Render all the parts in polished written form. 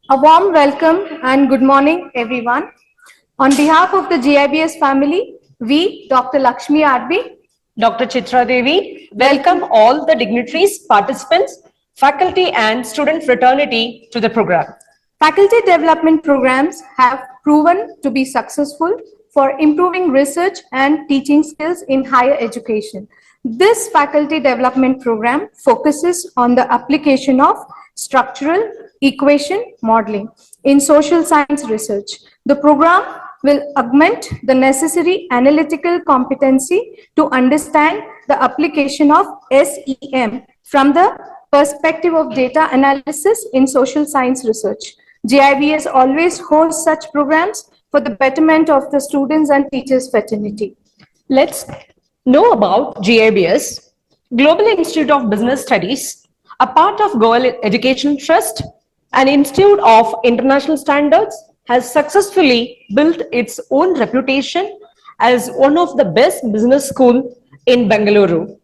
A warm welcome and good morning, everyone. On behalf of the GIBS family, we, Dr. Lakshmi Advi, Dr. Chitra Devi, welcome all the dignitaries, participants, faculty and student fraternity to the program. Faculty development programs have proven to be successful for improving research and teaching skills in higher education. This faculty development program focuses on the application of structural equation modeling in social science research. The program will augment the necessary analytical competency to understand the application of SEM from the perspective of data analysis in social science research. GIBS always hosts such programs for the betterment of the students and teachers fraternity. Let's know about GIBS, Global Institute of Business Studies, a part of Goal Education Trust, an institute of international standards, has successfully built its own reputation as one of the best business schools in Bengaluru.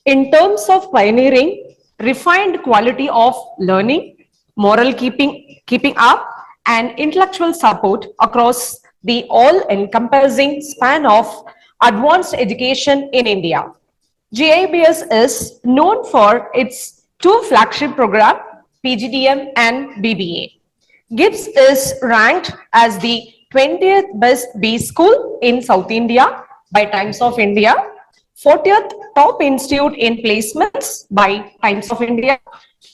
In terms of pioneering refined quality of learning, moral keeping up, and intellectual support across the all-encompassing span of advanced education in India. GIBS is known for its two flagship programs, PGDM and BBA. GIBS is ranked as the 20th best B school in South India by Times of India, 40th top institute in placements by Times of India,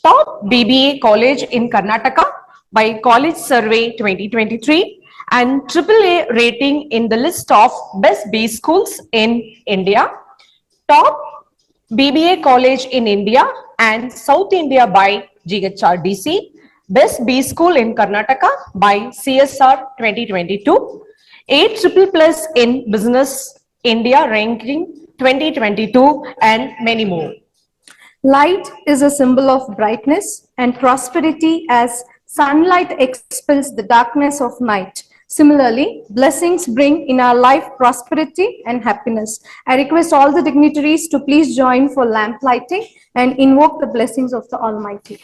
top BBA college in Karnataka by College Survey 2023, and AAA rating in the list of best B schools in India, top BBA college in India and South India by GHRDC, best B school in Karnataka by CSR 2022, 8 triple plus in business India ranking 2022, and many more. Light is a symbol of brightness and prosperity as sunlight expels the darkness of night. Similarly, blessings bring in our life prosperity and happiness. I request all the dignitaries to please join for lamp lighting and invoke the blessings of the Almighty.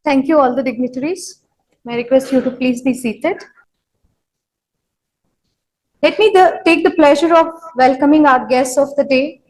Thank you, all the dignitaries. May I request you to please be seated. Let me take the pleasure of welcoming our guests of the day.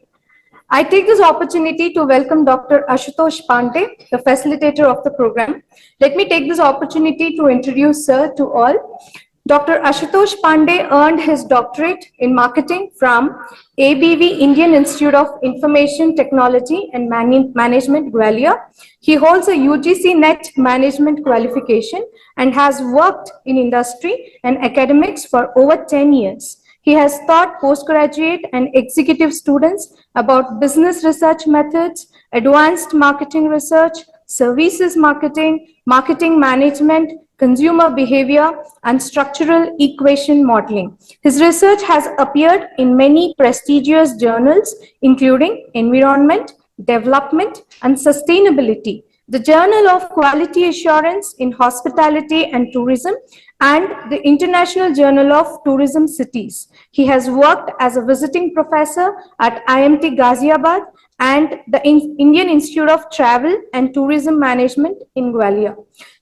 I take this opportunity to welcome Dr. Ashutosh Pandey, the facilitator of the program. Let me take this opportunity to introduce Sir to all. Dr. Ashutosh Pandey earned his doctorate in marketing from ABV Indian Institute of Information Technology and Management, Gwalior. He holds a UGC NET management qualification and has worked in industry and academics for over 10 years. He has taught postgraduate and executive students about business research methods, advanced marketing research, services marketing, marketing management, consumer behavior, and structural equation modeling. His research has appeared in many prestigious journals, including Environment, Development, and Sustainability, the Journal of Quality Assurance in Hospitality and Tourism, and the International Journal of Tourism Cities. He has worked as a visiting professor at IMT Ghaziabad and the Indian Institute of Travel and Tourism Management in Gwalior.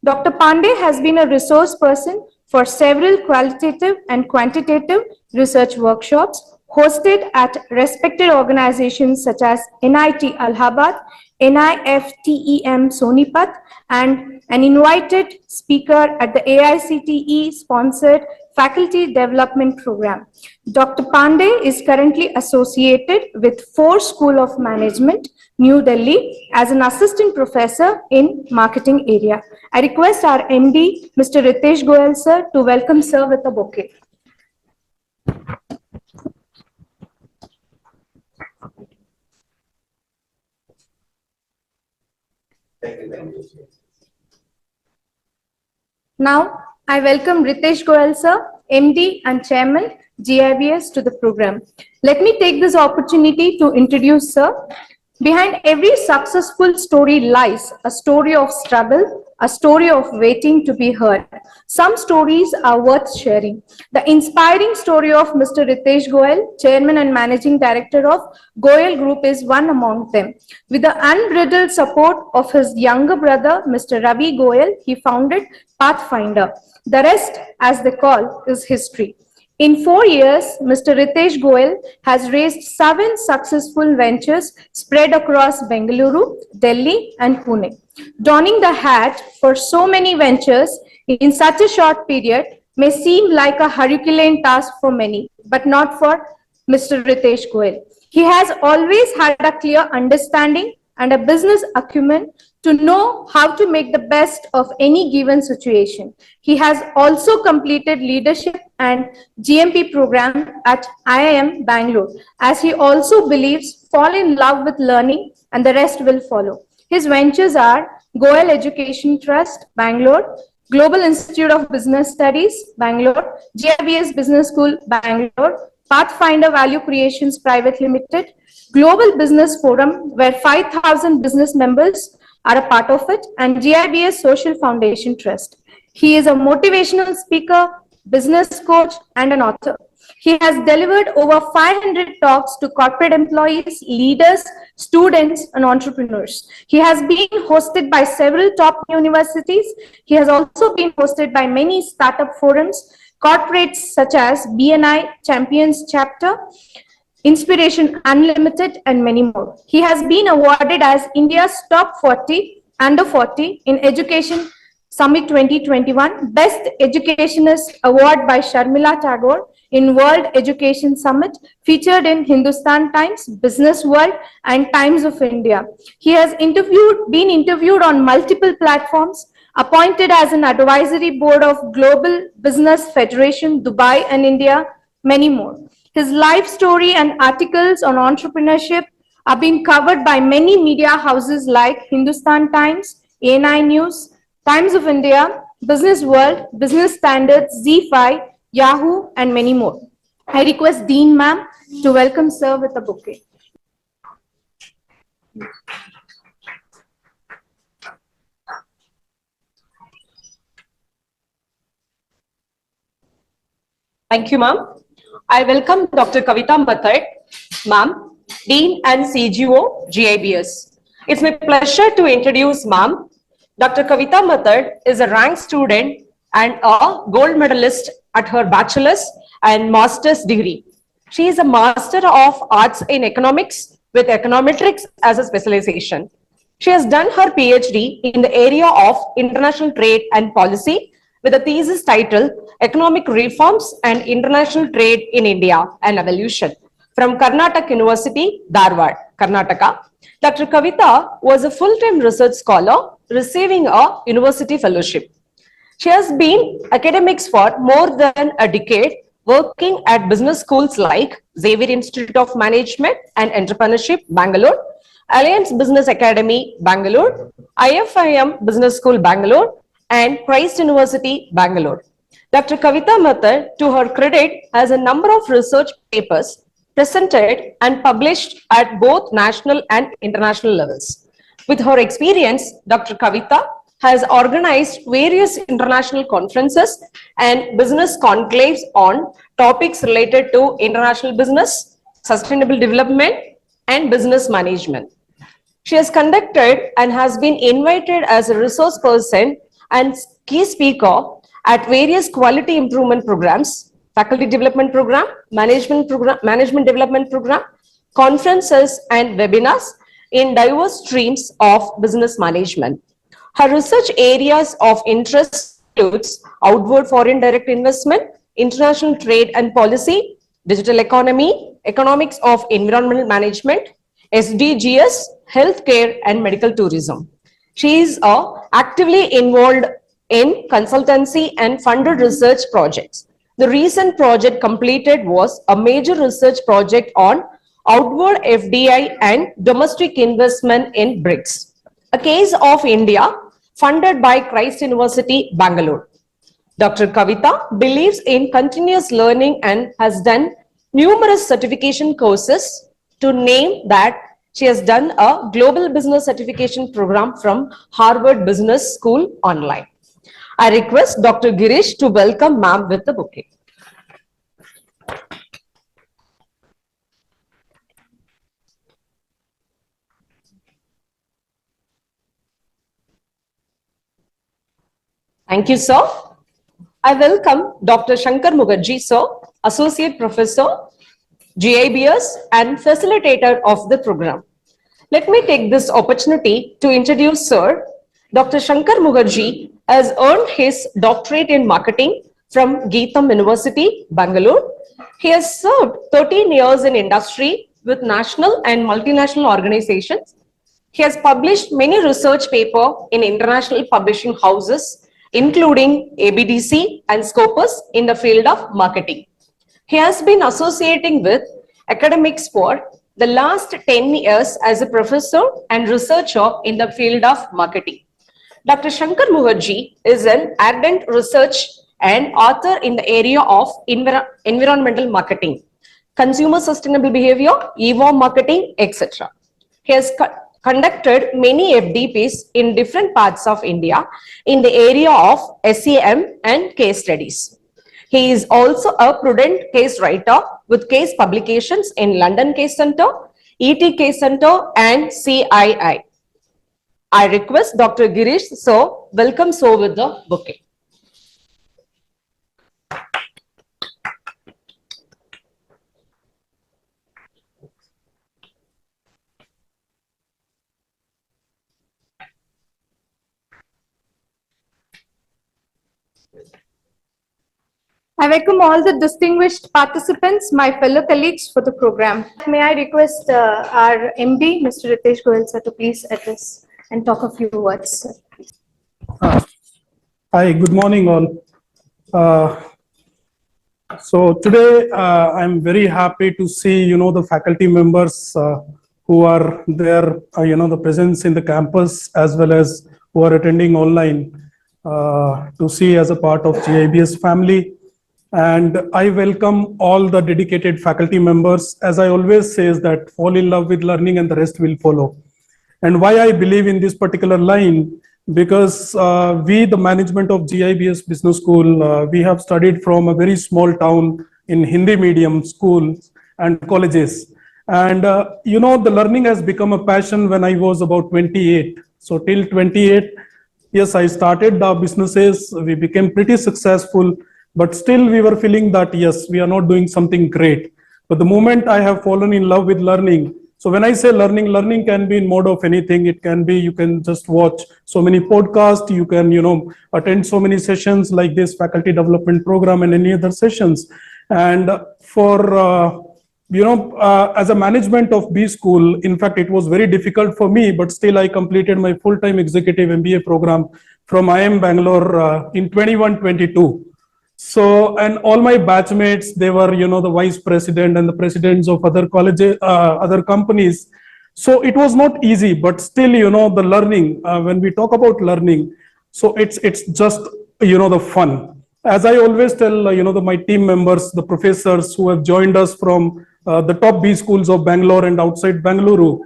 Dr. Pandey has been a resource person for several qualitative and quantitative research workshops hosted at respected organizations such as NIT Allahabad, NIFTEM Sonipat, and an invited speaker at the AICTE-sponsored Faculty Development Program. Dr. Pandey is currently associated with Ford School of Management, New Delhi, as an assistant professor in marketing area. I request our MD, Mr. Ritesh Goyal, sir, to welcome sir with a bouquet. Now, I welcome Ritesh Goyal sir, MD and Chairman, GIBS to the program. Let me take this opportunity to introduce sir. Behind every successful story lies a story of struggle, a story of waiting to be heard. Some stories are worth sharing. The inspiring story of Mr. Ritesh Goyal, Chairman and Managing Director of Goyal Group, is one among them. With the unbridled support of his younger brother, Mr. Ravi Goyal, he founded Pathfinder. The rest, as they call, is history. In 4 years, Mr. Ritesh Goyal has raised 7 successful ventures spread across Bengaluru, Delhi, and Pune. Donning the hat for so many ventures in such a short period may seem like a Herculean task for many, but not for Mr. Ritesh Goyal. He has always had a clear understanding and a business acumen to know how to make the best of any given situation. He has also completed leadership and GMP program at IIM Bangalore, as he also believes fall in love with learning and the rest will follow. His ventures are Goyal Education Trust, Bangalore, Global Institute of Business Studies, Bangalore, GIBS Business School, Bangalore, Pathfinder Value Creations Private Limited, Global Business Forum, where 5,000 business members are a part of it, and GIBS Social Foundation Trust. He is a motivational speaker, business coach, and an author. He has delivered over 500 talks to corporate employees, leaders, students, and entrepreneurs. He has been hosted by several top universities. He has also been hosted by many startup forums, corporates such as BNI Champions Chapter, Inspiration Unlimited, and many more. He has been awarded as India's top 40 under 40 in Education Summit 2021, Best Educationist Award by Sharmila Tagore in World Education Summit, featured in Hindustan Times, Business World, and Times of India. He has been interviewed on multiple platforms, appointed as an advisory board of Global Business Federation, Dubai and India, many more. His life story and articles on entrepreneurship are being covered by many media houses like Hindustan Times, A9 News, Times of India, Business World, Business Standards, Z5, Yahoo, and many more. I request Dean ma'am to welcome sir with a bouquet. Thank you, ma'am. I welcome Dr. Kavita Mathad, ma'am, Dean and CGO, GIBS. It's my pleasure to introduce ma'am. Dr. Kavita Mathad is a ranked student and a gold medalist at her bachelor's and master's degree. She is a Master of Arts in Economics with Econometrics as a specialization. She has done her PhD in the area of international trade and policy with a thesis titled Economic Reforms and International Trade in India and Evolution from Karnataka University, Dharwad, Karnataka. Dr. Kavita was a full-time research scholar receiving a university fellowship. She has been academics for more than a decade, working at business schools like Xavier Institute of Management and Entrepreneurship, Bangalore, Alliance Business Academy, Bangalore, IFIM Business School, Bangalore, and Christ University, Bangalore. Dr. Kavita Mathad, to her credit, has a number of research papers presented and published at both national and international levels. With her experience, Dr. Kavita has organized various international conferences and business conclaves on topics related to international business, sustainable development, and business management. She has conducted and has been invited as a resource person and key speaker at various quality improvement programs, faculty development program, management development program, conferences and webinars in diverse streams of business management. Her research areas of interest includes outward foreign direct investment, international trade and policy, digital economy, economics of environmental management, SDGs, healthcare and medical tourism. She is actively involved in consultancy and funded research projects. The recent project completed was a major research project on outward FDI and domestic investment in BRICS. a case of India, funded by Christ University, Bangalore. Dr. Kavita believes in continuous learning and has done numerous certification courses. To name that, she has done a global business certification program from Harvard Business School online. I request Dr. Girish to welcome ma'am with the bouquet. Thank you, sir. I welcome Dr. Sankar Mukherjee, sir, Associate Professor, GIBS and Facilitator of the program. Let me take this opportunity to introduce Sir. Dr. Sankar Mukherjee has earned his doctorate in marketing from GIBS University, Bangalore. He has served 13 years in industry with national and multinational organizations. He has published many research papers in international publishing houses, including ABDC and Scopus in the field of marketing. He has been associating with academics for the last 10 years as a professor and researcher in the field of marketing. Dr. Sankar Mukherjee is an ardent research and author in the area of environmental marketing, consumer sustainable behavior, e-warm marketing, etc. He has conducted many FDPs in different parts of India in the area of SEM and case studies. He is also a prudent case writer with case publications in London Case Centre, ET Case Centre and CII. I request Dr. Girish, sir, welcome sir with the bouquet. I welcome all the distinguished participants, my fellow colleagues for the program. May I request our MD, Mr. 𝐏𝐾𝐲𝐭, to please address and talk a few words. Sir. Hi, good morning all. So today I'm very happy to see, the faculty members who are there, the presence in the campus as well as who are attending online to see as a part of GIBS family. And I welcome all the dedicated faculty members. As I always say, is that fall in love with learning and the rest will follow. And why I believe in this particular line, because we, the management of GIBS Business School, we have studied from a very small town in Hindi medium schools and colleges. And, the learning has become a passion when I was about 28. So till 28, yes, I started the businesses, we became pretty successful. But still we were feeling that, yes, we are not doing something great. But the moment I have fallen in love with learning, so when I say learning can be in mode of anything. It can be, you can just watch so many podcasts, you can, attend so many sessions like this faculty development program and any other sessions. And for, as a management of B school, in fact, it was very difficult for me, but still I completed my full-time executive MBA program from IIM Bangalore in 21-22. So, and all my batchmates, they were, the vice president and the presidents of other colleges, other companies. So it was not easy, but still, the learning, when we talk about learning, so it's just, the fun. As I always tell, my team members, the professors who have joined us from the top B schools of Bangalore and outside Bengaluru.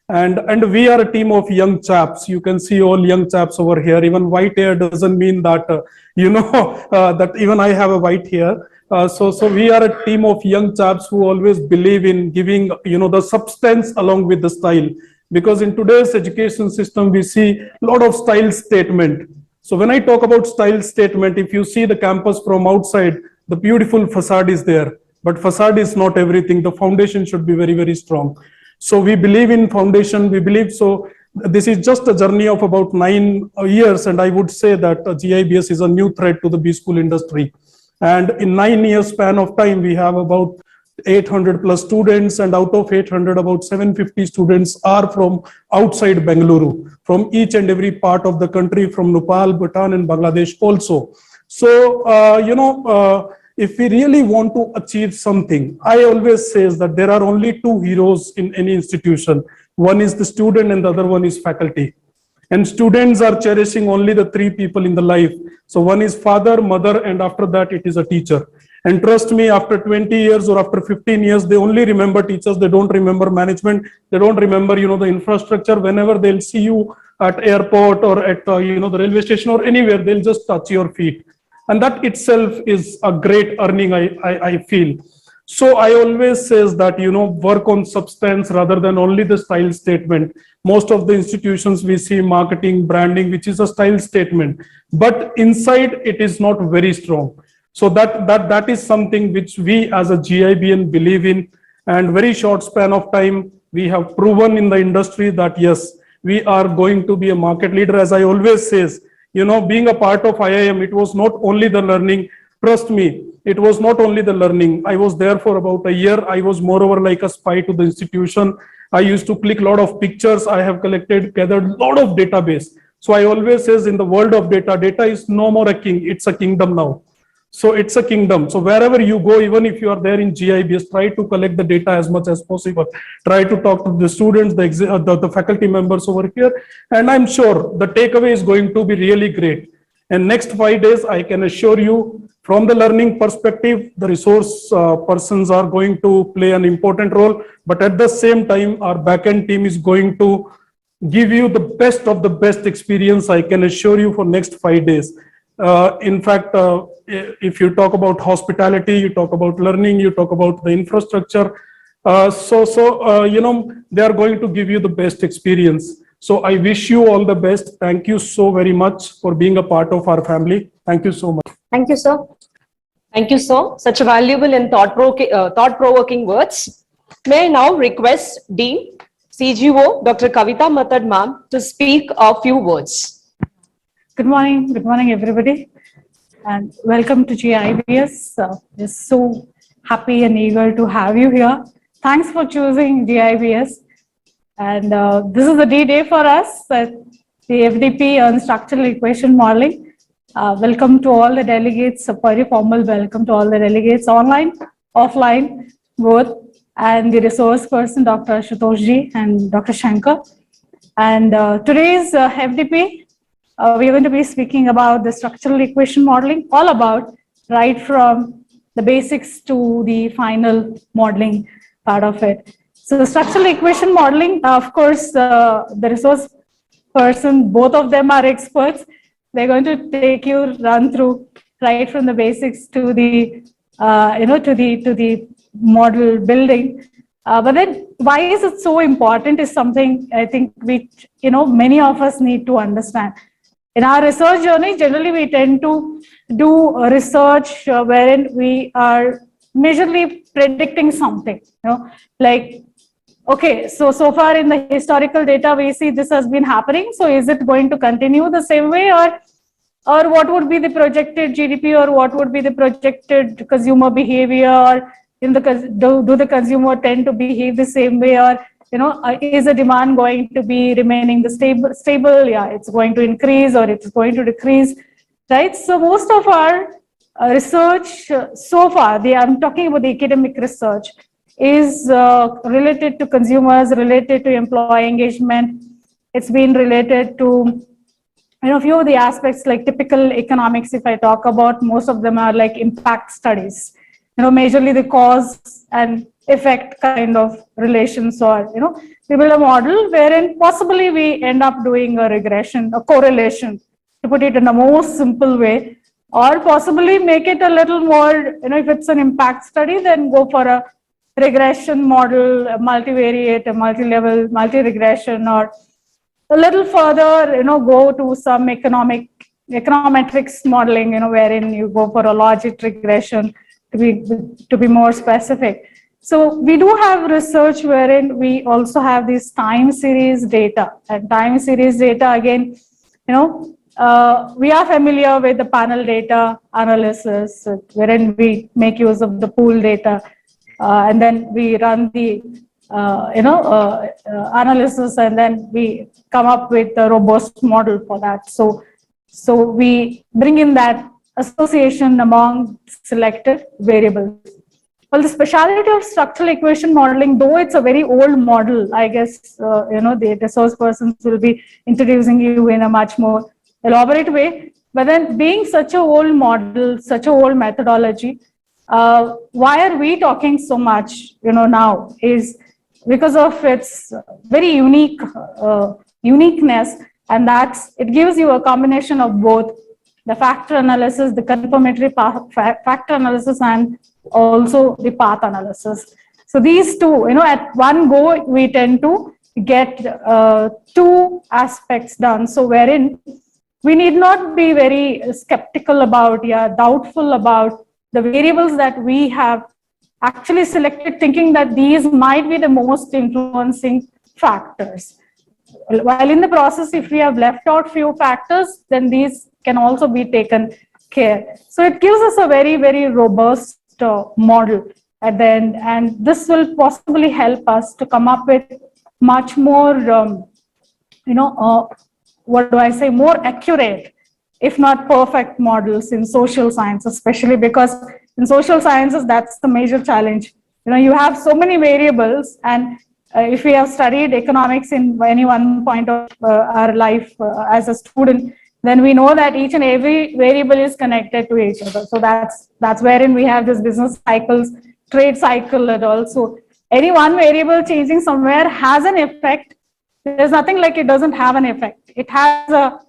And we are a team of young chaps. You can see all young chaps over here. Even white hair doesn't mean that, that even I have a white hair. So we are a team of young chaps who always believe in giving, the substance along with the style. Because in today's education system, we see a lot of style statement. So when I talk about style statement, if you see the campus from outside, the beautiful facade is there. But facade is not everything. The foundation should be very, very strong. So we believe in foundation, we believe so. This is just a journey of about 9 years, and I would say that GIBS is a new threat to the B school industry. And in 9 years span of time, we have about 800 plus students, and out of 800, about 750 students are from outside Bengaluru, from each and every part of the country, from Nepal, Bhutan, and Bangladesh also. So, if we really want to achieve something, I always say that there are only two heroes in any institution. One is the student and the other one is faculty. And students are cherishing only the three people in the life. So one is father, mother, and after that it is a teacher. And trust me, after 20 years or after 15 years, they only remember teachers. They don't remember management. They don't remember, the infrastructure. Whenever they'll see you at airport or at, the railway station or anywhere, they'll just touch your feet. And that itself is a great earning, I feel. So I always says that, work on substance rather than only the style statement. Most of the institutions we see marketing, branding, which is a style statement, but inside it is not very strong. So that is something which we as a GIBN believe in, and very short span of time, we have proven in the industry that yes, we are going to be a market leader. As I always says, being a part of IIM, it was not only the learning. Trust me, it was not only the learning. I was there for about a year. I was moreover like a spy to the institution. I used to click a lot of pictures. I have gathered a lot of database. So I always says in the world of data, data is no more a king, it's a kingdom now. So it's a kingdom. So wherever you go, even if you are there in GIBS, try to collect the data as much as possible. Try to talk to the students, the faculty members over here. And I'm sure the takeaway is going to be really great. And next 5 days, I can assure you, from the learning perspective, the resource persons are going to play an important role. But at the same time, our backend team is going to give you the best of the best experience, I can assure you, for next 5 days. In fact, if you talk about hospitality, you talk about learning, you talk about the infrastructure. They are going to give you the best experience. So I wish you all the best. Thank you so very much for being a part of our family. Thank you so much. Thank you, sir. Thank you, sir. Such a valuable and thought-provoking words. May I now request Dean, CGO, Dr. Kavita Mathad ma'am, to speak a few words. Good morning, everybody, and welcome to GIBS. We're so happy and eager to have you here. Thanks for choosing GIBS. And this is the D-Day for us at the FDP on structural equation modeling. Welcome to all the delegates, a very formal welcome to all the delegates, online, offline, both, and the resource person, Dr. Ashutosh and Dr. Shankar. And today's FDP, we're going to be speaking about the structural equation modeling, all about right from the basics to the final modeling part of it. So the structural equation modeling, of course, the resource person, both of them are experts. They're going to take you run through right from the basics to the, to the model building. But then why is it so important is something I think which, many of us need to understand. In our research journey, generally we tend to do research wherein we are majorly predicting something, like, okay, so far in the historical data, we see this has been happening. So is it going to continue the same way, or what would be the projected GDP, or what would be the projected consumer behavior, or do the consumer tend to behave the same way, or is the demand going to be remaining the stable? Yeah, it's going to increase or it's going to decrease, right? So most of our research so far, I'm talking about the academic research, is related to consumers, related to employee engagement. It's been related to a few of the aspects like typical economics. If I talk about, most of them are like impact studies, majorly the cause and effect kind of relations, or we build a model wherein possibly we end up doing a regression, a correlation, to put it in a most simple way, or possibly make it a little more, if it's an impact study, then go for a regression model, a multivariate, a multi-level, multi-regression, or a little further, go to some econometrics modeling, wherein you go for a logic regression to be more specific. So we do have research wherein we also have this time series data, and time series data, again, we are familiar with the panel data analysis, wherein we make use of the pool data, and then we run the analysis, and then we come up with a robust model for that. So we bring in that association among selected variables. Well, the speciality of structural equation modeling, though it's a very old model, I guess, the resource persons will be introducing you in a much more elaborate way. But then being such a old model, such a old methodology, why are we talking so much, now is because of its very uniqueness, and it gives you a combination of both the factor analysis, the confirmatory factor analysis, and also the path analysis. So these two, at one go, we tend to get two aspects done. So wherein we need not be very skeptical about, doubtful about the variables that we have actually selected, thinking that these might be the most influencing factors. While in the process, if we have left out few factors, then these can also be taken care. So it gives us a very, very robust model at the end, and this will possibly help us to come up with much more, more accurate, if not perfect models in social science, especially because in social sciences, that's the major challenge. You have so many variables, and if we have studied economics in any one point of our life as a student, then we know that each and every variable is connected to each other. So that's wherein we have this business cycles, trade cycle, and also any one variable changing somewhere has an effect. There's nothing like it doesn't have an effect. It has a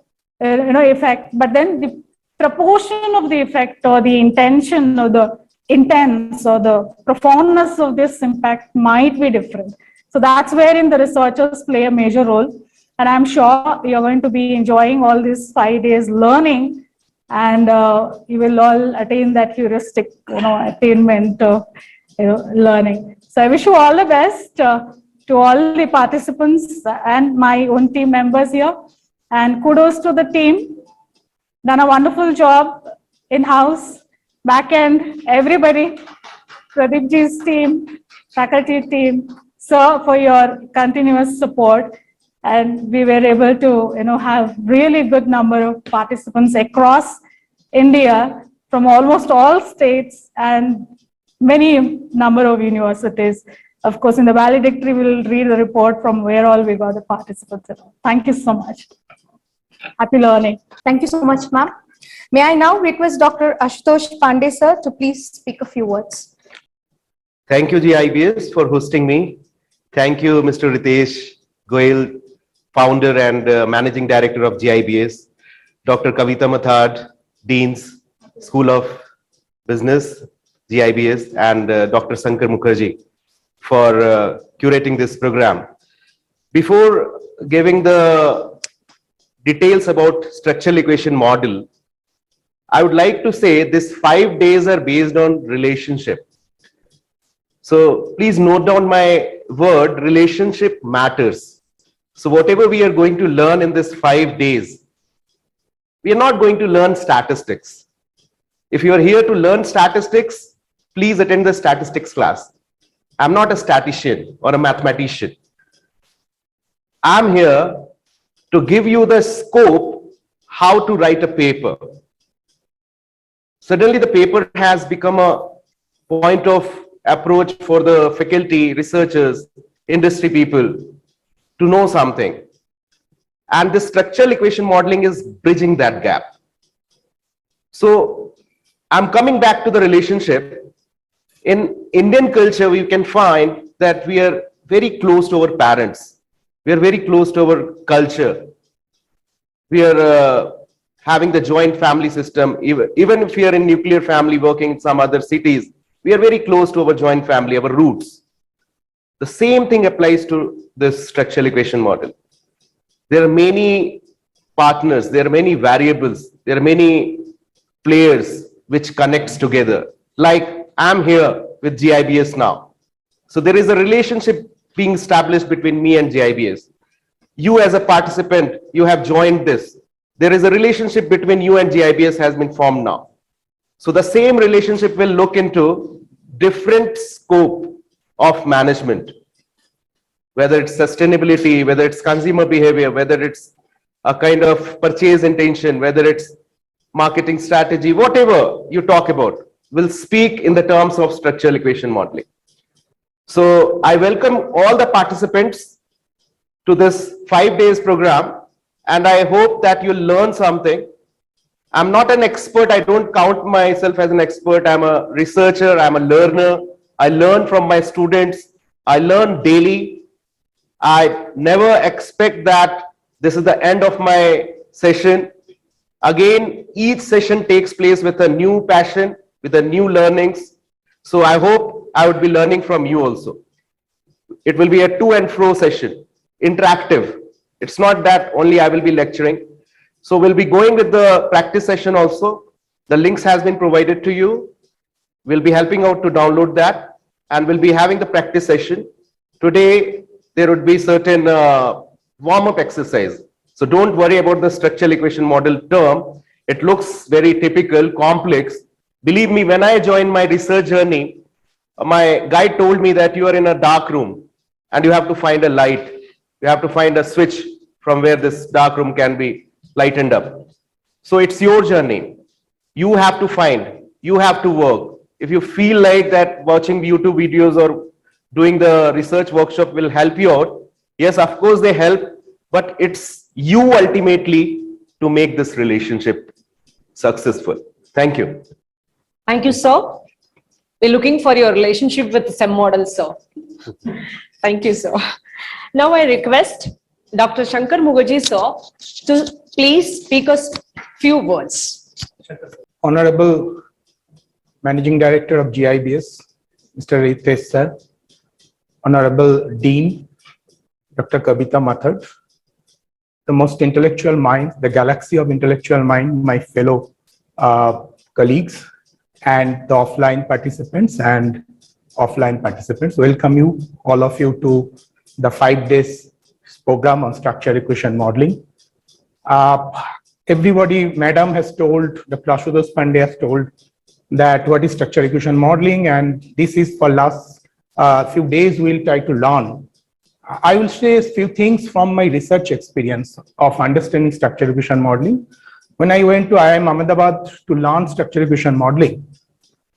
effect, but then the proportion of the effect or the intention or the intense or the profoundness of this impact might be different. So that's wherein the researchers play a major role. And I'm sure you're going to be enjoying all these 5 days learning, and you will all attain that heuristic, attainment of learning. So I wish you all the best to all the participants and my own team members here. And kudos to the team. Done a wonderful job in-house, back-end, everybody, Pradeepji's team, faculty team, sir, for your continuous support. And we were able to, have really good number of participants across India from almost all states and many number of universities. Of course, in the valedictory, we'll read the report from where all we got the participants. Thank you so much. Happy learning. Thank you so much, ma'am. May I now request Dr. Ashutosh Pandey, sir, to please speak a few words. Thank you, GIBS, for hosting me. Thank you, Mr. Ritesh Goyal, founder and managing director of GIBS, Dr. Kavita Mathad, Deans, School of Business, GIBS, and Dr. Sankar Mukherjee for curating this program. Before giving the details about structural equation model, I would like to say these 5 days are based on relationship. So please note down my word, relationship matters. So whatever we are going to learn in this 5 days, we are not going to learn statistics. If you are here to learn statistics, please attend the statistics class. I'm not a statistician or a mathematician. I'm here to give you the scope how to write a paper. Suddenly the paper has become a point of approach for the faculty, researchers, industry people to know something. And the structural equation modeling is bridging that gap. So I'm coming back to the relationship. In Indian culture, we can find that we are very close to our parents. We are very close to our culture. We are having the joint family system. Even if we are in nuclear family working in some other cities, we are very close to our joint family, our roots. The same thing applies to this structural equation model. There are many partners, there are many variables, there are many players which connects together. Like I'm here with GIBS now. So there is a relationship being established between me and GIBS. You as a participant, you have joined this. There is a relationship between you and GIBS has been formed now. So the same relationship will look into different scope of management, whether it's sustainability, whether it's consumer behavior, whether it's a kind of purchase intention, whether it's marketing strategy, whatever you talk about. will speak in the terms of structural equation modeling. So I welcome all the participants to this 5 days program, and I hope that you'll learn something. I'm not an expert. I don't count myself as an expert. I'm a researcher. I'm a learner. I learn from my students. I learn daily. I never expect that this is the end of my session. Again, each session takes place with a new passion, with a new learnings. So I hope I would be learning from you also. It will be a to and fro session, interactive. It's not that only I will be lecturing. So we'll be going with the practice session also. The links has been provided to you. We'll be helping out to download that, and we'll be having the practice session. Today, there would be certain warm-up exercise. So don't worry about the structural equation model term. It looks very typical, complex. Believe me, when I joined my research journey, my guide told me that you are in a dark room and you have to find a light. You have to find a switch from where this dark room can be lightened up. So it's your journey. You have to find, you have to work. If you feel like that watching YouTube videos or doing the research workshop will help you out, yes, of course they help, but it's you ultimately to make this relationship successful. Thank you. Thank you, sir. We're looking for your relationship with the SEM model, sir. Thank you, sir. Now I request Dr. Sankar Mukherjee, sir, to please speak us few words. Honorable Managing Director of GIBS, Mr. Ritesh sir, Honorable Dean, Dr. Kavita Mathur, the most intellectual mind, the galaxy of intellectual mind, my fellow colleagues, and the offline participants and offline participants. Welcome you, all of you, to the 5 days program on structural equation modeling. Everybody, Madam has told, Dr. Ashutosh Pandey has told that what is structural equation modeling, and this is for last few days we'll try to learn. I will say a few things from my research experience of understanding structural equation modeling. When I went to IIM Ahmedabad to learn structural equation modeling,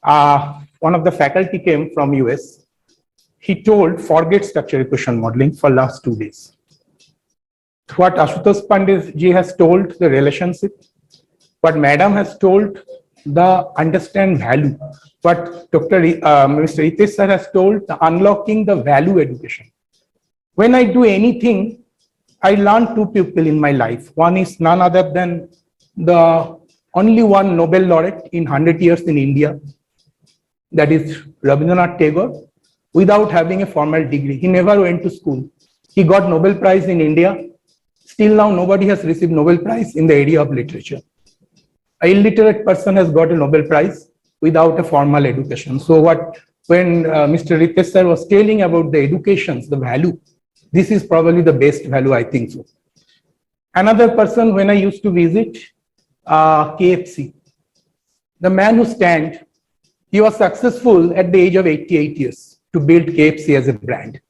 one of the faculty came from US. He told, forget structural equation modeling for last 2 days. What Ashutosh Pandey ji has told, the relationship, what Madam has told, the understand value, what Mr. Ritesh sir has told, the unlocking the value education. When I do anything, I learn 2 people in my life. One is none other than the only one Nobel laureate in 100 years in India, that is Rabindranath Tagore, without having a formal degree. He never went to school. He got Nobel Prize in India. Still now, nobody has received Nobel Prize in the area of literature. An illiterate person has got a Nobel Prize without a formal education. So when Mr. Ritesh sir was telling about the educations, the value, this is probably the best value, I think so. Another person, when I used to visit KFC, the man who stand, he was successful at the age of 88 years to build KFC as a brand.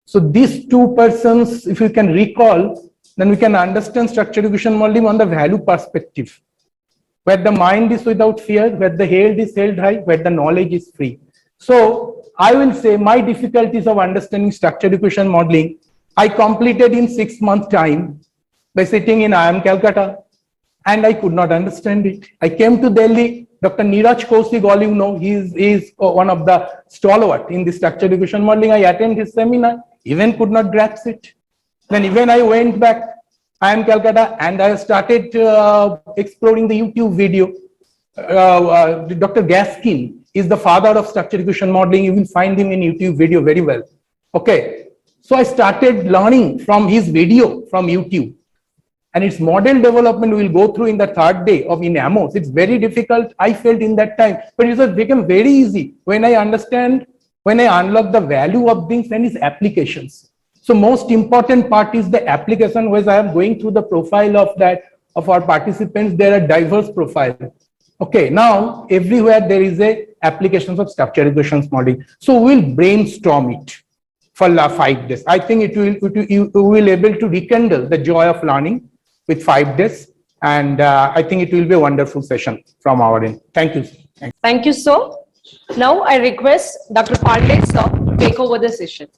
So these 2 persons, if you can recall, then we can understand structural equation modeling on the value perspective, where the mind is without fear, where the head is held high, where the knowledge is free. So I will say my difficulties of understanding structural equation modeling, I completed in 6 months time by sitting in IIM Calcutta, and I could not understand it. I came to Delhi, Dr. 𝐏𝐞𝐳𝐭, all you know, he is one of the stalwart in the structural equation modeling. I attended his seminar, even could not grasp it. Then even I went back, IIM Calcutta, and I started exploring the YouTube video. Dr. Gaskin is the father of structural equation modeling. You will find him in YouTube video very well. Okay, so I started learning from his video from YouTube. And its model development we will go through in the 3rd day of INAMOS. It's very difficult, I felt in that time, but it has become very easy when I understand, when I unlock the value of things and its applications. So most important part is the application, whereas I am going through the profile of our participants, there are diverse profiles. Okay, now everywhere there is a applications of structural equations modeling. So we'll brainstorm it for 5 days. I think you will able to rekindle the joy of learning with 5 days, and I think it will be a wonderful session from our end. Thank you. Thank you, sir. Now I request Dr. Pandey, sir, to take over the session.